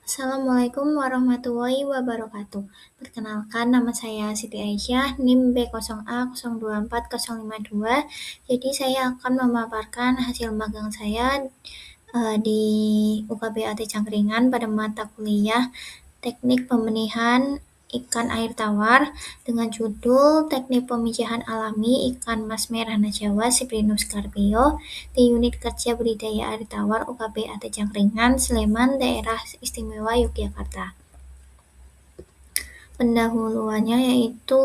Assalamualaikum warahmatullahi wabarakatuh. Perkenalkan, nama saya Siti Aisyah, NIM B0A024052. Jadi saya akan memaparkan hasil magang saya di UKBAT Cangkringan pada mata kuliah Teknik Pembenihan Ikan Air Tawar dengan judul Teknik Pemijahan Alami Ikan Mas Merah Najwa Cyprinus carpio di Unit Kerja Budidaya Air Tawar UKBAT Cangkringan, Sleman, Daerah Istimewa Yogyakarta. Pendahuluannya yaitu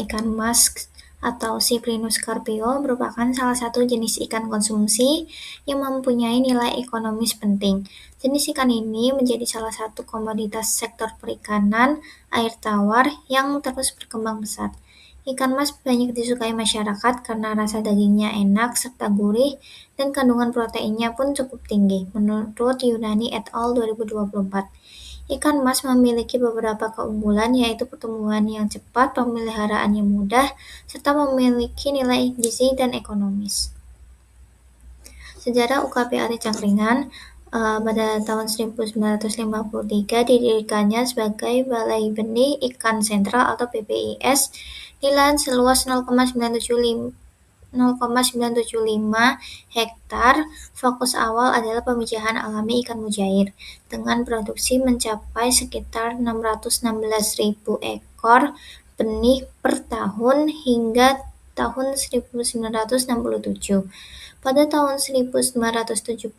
ikan mas atau Cyprinus carpio merupakan salah satu jenis ikan konsumsi yang mempunyai nilai ekonomis penting. Jenis ikan ini menjadi salah satu komoditas sektor perikanan air tawar yang terus berkembang pesat. Ikan mas banyak disukai masyarakat karena rasa dagingnya enak serta gurih dan kandungan proteinnya pun cukup tinggi, menurut Yunani et al. 2024. Ikan mas memiliki beberapa keunggulan, yaitu pertumbuhan yang cepat, pemeliharaan yang mudah, serta memiliki nilai gizi dan ekonomis. Sejarah UKBAT Cangkringan pada tahun 1953 didirikannya sebagai Balai Benih Ikan Sentral atau BBIS di lahan seluas 0,975 hektar. Fokus awal adalah pemijahan alami ikan mujair dengan produksi mencapai sekitar 616.000 ekor benih per tahun hingga tahun 1967. Pada tahun 1976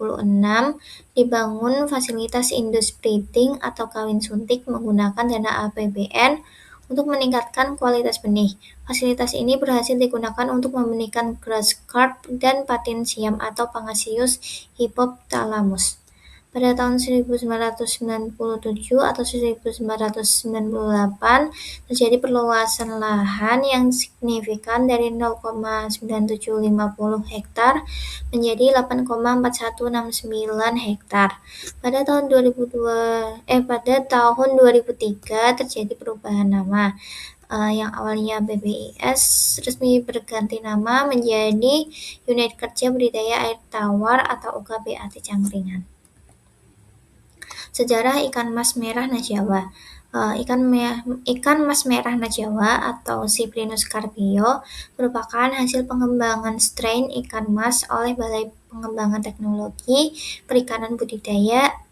dibangun fasilitas indus breeding atau kawin suntik menggunakan dana APBN untuk meningkatkan kualitas benih. Fasilitas ini berhasil digunakan untuk membenihkan grass carp dan patin siam atau Pangasius hypothalamus. Pada tahun 1997 atau 1998 terjadi perluasan lahan yang signifikan dari 0,9750 hektar menjadi 8,4169 hektar. Pada tahun 2003 terjadi perubahan nama. Yang awalnya BBIS resmi berganti nama menjadi Unit Kerja Budidaya Air Tawar atau UKBAT Cangkringan. Sejarah ikan mas merah Najwa. Ikan mas merah Najwa atau Cyprinus carpio merupakan hasil pengembangan strain ikan mas oleh Balai Pengembangan Teknologi Perikanan Budidaya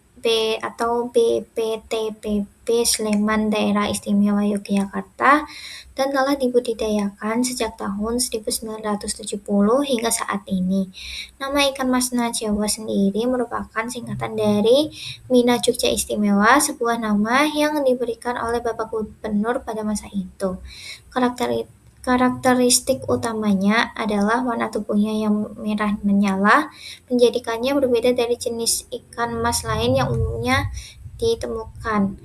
atau BPTPB Sleman Daerah Istimewa Yogyakarta dan telah dibudidayakan sejak tahun 1970 hingga saat ini. Nama ikan mas Najwa sendiri merupakan singkatan dari Mina Jogja Istimewa, sebuah nama yang diberikan oleh Bapak Gubernur pada masa itu. Karakteristik utamanya adalah warna tubuhnya yang merah menyala, menjadikannya berbeda dari jenis ikan mas lain yang umumnya ditemukan,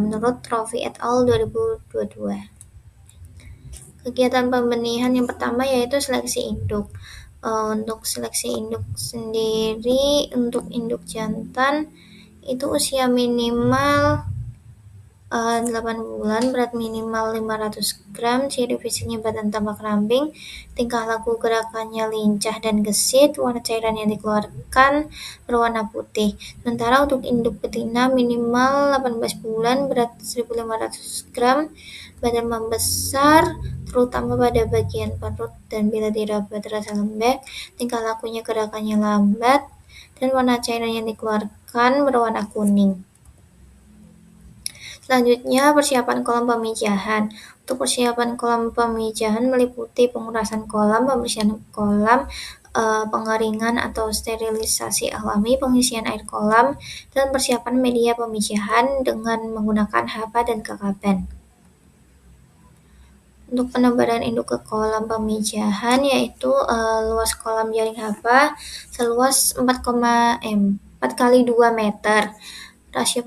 menurut Rofi et al. 2022. Kegiatan pembenihan yang pertama yaitu seleksi induk. Untuk seleksi induk sendiri, untuk induk jantan itu usia minimal 8 bulan, berat minimal 500 gram, ciri fisiknya badan tampak ramping, tingkah laku gerakannya lincah dan gesit, warna cairan yang dikeluarkan berwarna putih. Sementara untuk induk betina minimal 18 bulan, berat 1.500 gram, badan membesar, terutama pada bagian perut, dan bila diraba terasa lembek, tingkah lakunya gerakannya lambat, dan warna cairan yang dikeluarkan berwarna kuning. Selanjutnya, persiapan kolam pemijahan. Untuk persiapan kolam pemijahan meliputi pengurasan kolam, pembersihan kolam, pengeringan atau sterilisasi alami, pengisian air kolam, dan persiapan media pemijahan dengan menggunakan HPA dan KKBAN. Untuk penebaran induk ke kolam pemijahan yaitu luas kolam jaring HPA seluas 4 kali 2 meter. Rasio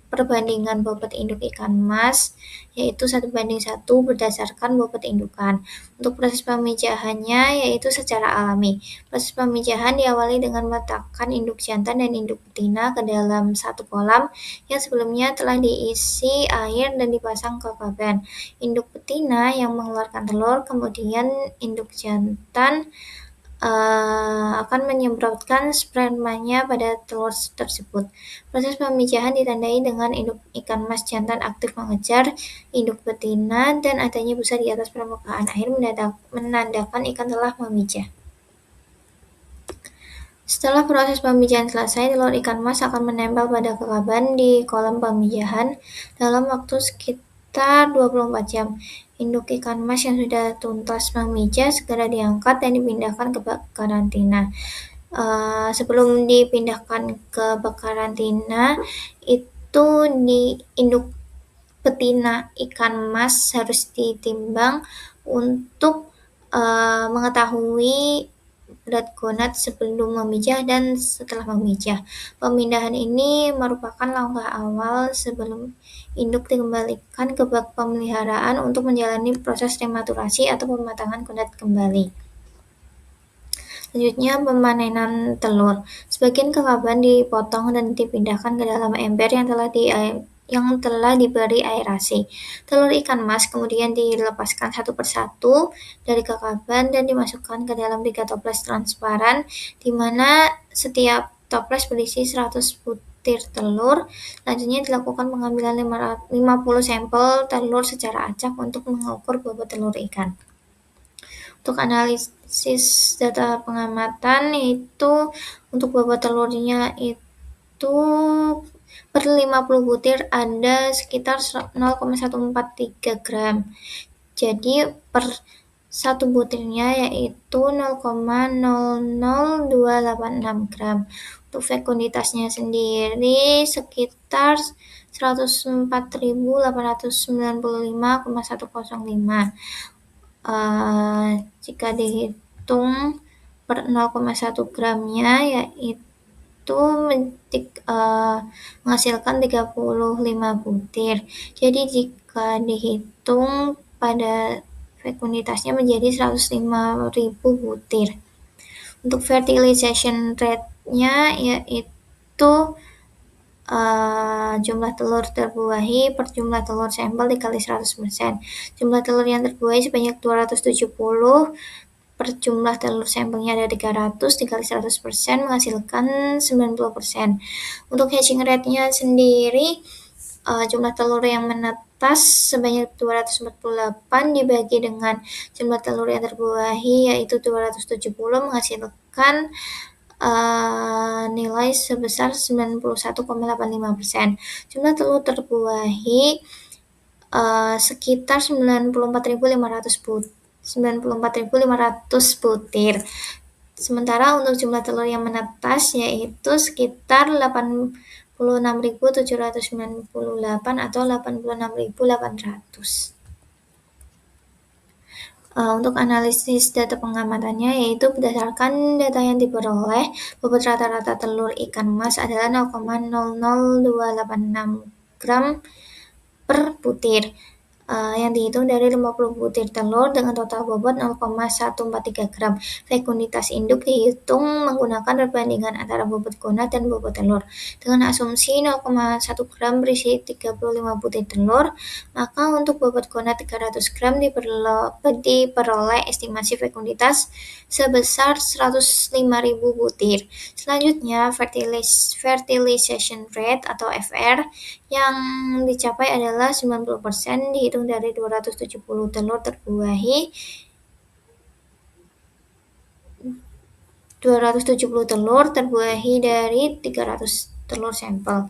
perbandingan bobot induk ikan mas yaitu 1:1 berdasarkan bobot indukan. Untuk proses pemijahannya yaitu secara alami. Proses pemijahan diawali dengan meletakkan induk jantan dan induk betina ke dalam satu kolam yang sebelumnya telah diisi air dan dipasang KKBAN. Induk betina yang mengeluarkan telur, kemudian induk jantan akan menyemprotkan spermanya pada telur tersebut. Proses pemijahan ditandai dengan induk ikan mas jantan aktif mengejar induk betina dan adanya busa di atas permukaan air menandakan ikan telah memijah. Setelah proses pemijahan selesai, telur ikan mas akan menempel pada kekaban di kolam pemijahan dalam waktu sekitar 24 jam. Induk ikan mas yang sudah tuntas memijah segera diangkat dan dipindahkan ke bak karantina. Sebelum dipindahkan ke bak karantina, itu di induk betina ikan mas harus ditimbang untuk mengetahui berat gonad sebelum memijah dan setelah memijah. Pemindahan ini merupakan langkah awal sebelum induk dikembalikan ke bak pemeliharaan untuk menjalani proses rematurasi atau pematangan gonad kembali. Selanjutnya, pemanenan telur. Sebagian kekaban dipotong dan dipindahkan ke dalam ember yang telah diberi aerasi. Telur ikan mas kemudian dilepaskan satu persatu dari kekaban dan dimasukkan ke dalam 3 toples transparan, di mana setiap toples berisi 100 butir telur. Selanjutnya dilakukan pengambilan 50 sampel telur secara acak untuk mengukur bobot telur ikan. Untuk analisis data pengamatan, itu untuk bobot telurnya itu per 50 butir ada sekitar 0,143 gram. Jadi per satu butirnya yaitu 0,00286 gram. Untuk fekunditasnya sendiri sekitar 104.895,105. Jika dihitung per 0,1 gramnya yaitu menghasilkan 35 butir. Jadi jika dihitung pada fekunditasnya menjadi 105.000 butir. Untuk fertilization rate-nya yaitu jumlah telur terbuahi per jumlah telur sampel dikali 100%. Jumlah telur yang terbuahi sebanyak 270 per jumlah telur sampelnya ada 300 dikali 100% menghasilkan 90%. Untuk hatching rate-nya sendiri, jumlah telur yang menetas sebanyak 248 dibagi dengan jumlah telur yang terbuahi yaitu 270 menghasilkan nilai sebesar 91,85%. Jumlah telur terbuahi sekitar 94.500 butir. Sementara untuk jumlah telur yang menetas yaitu sekitar 86.798 atau 86.800. Untuk analisis data pengamatannya yaitu berdasarkan data yang diperoleh, bobot rata-rata telur ikan mas adalah 0,00286 gram per butir, yang dihitung dari 50 butir telur dengan total bobot 0,143 gram. Fekunditas induk dihitung menggunakan perbandingan antara bobot gonad dan bobot telur. Dengan asumsi 0,1 gram berisi 35 butir telur, maka untuk bobot gonad 300 gram diperoleh estimasi fekunditas sebesar 105.000 butir. Selanjutnya, fertilization rate atau FR yang dicapai adalah 90% dihitung dari 270 telur terbuahi. 270 telur terbuahi dari 300 telur sampel.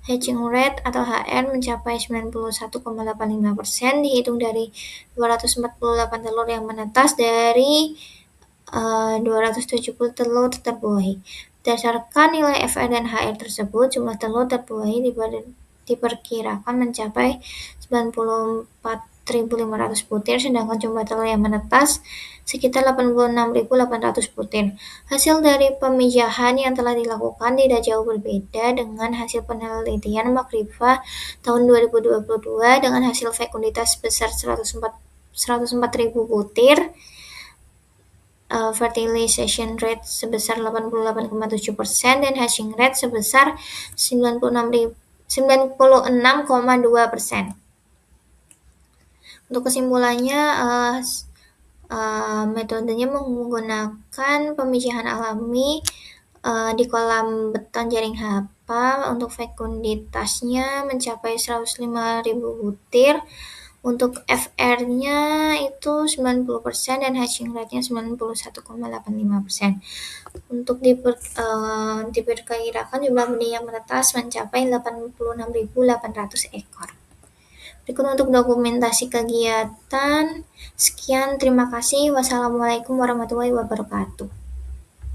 Hatching rate atau HR mencapai 91,85% dihitung dari 248 telur yang menetas dari 270 telur terbuahi. Berdasarkan nilai FR dan HR tersebut, jumlah telur terbuahi diperkirakan mencapai 94.500 butir, sedangkan jumlah telur yang menetas sekitar 86.800 butir. Hasil dari pemijahan yang telah dilakukan tidak jauh berbeda dengan hasil penelitian Macriva tahun 2022 dengan hasil fekunditas sebesar 104.000 butir, fertilization rate sebesar 88,7% dan hatching rate sebesar 96,2%. Untuk kesimpulannya, Metodenya menggunakan pemijahan alami di kolam beton jaring HPA. Untuk fekunditasnya mencapai 105.000 butir. Untuk FR-nya itu 90% dan hatching rate-nya 91,85%. Untuk diperkirakan jumlah benih yang menetas mencapai 86.800 ekor. Berikut untuk dokumentasi kegiatan. Sekian, terima kasih. Wassalamualaikum warahmatullahi wabarakatuh.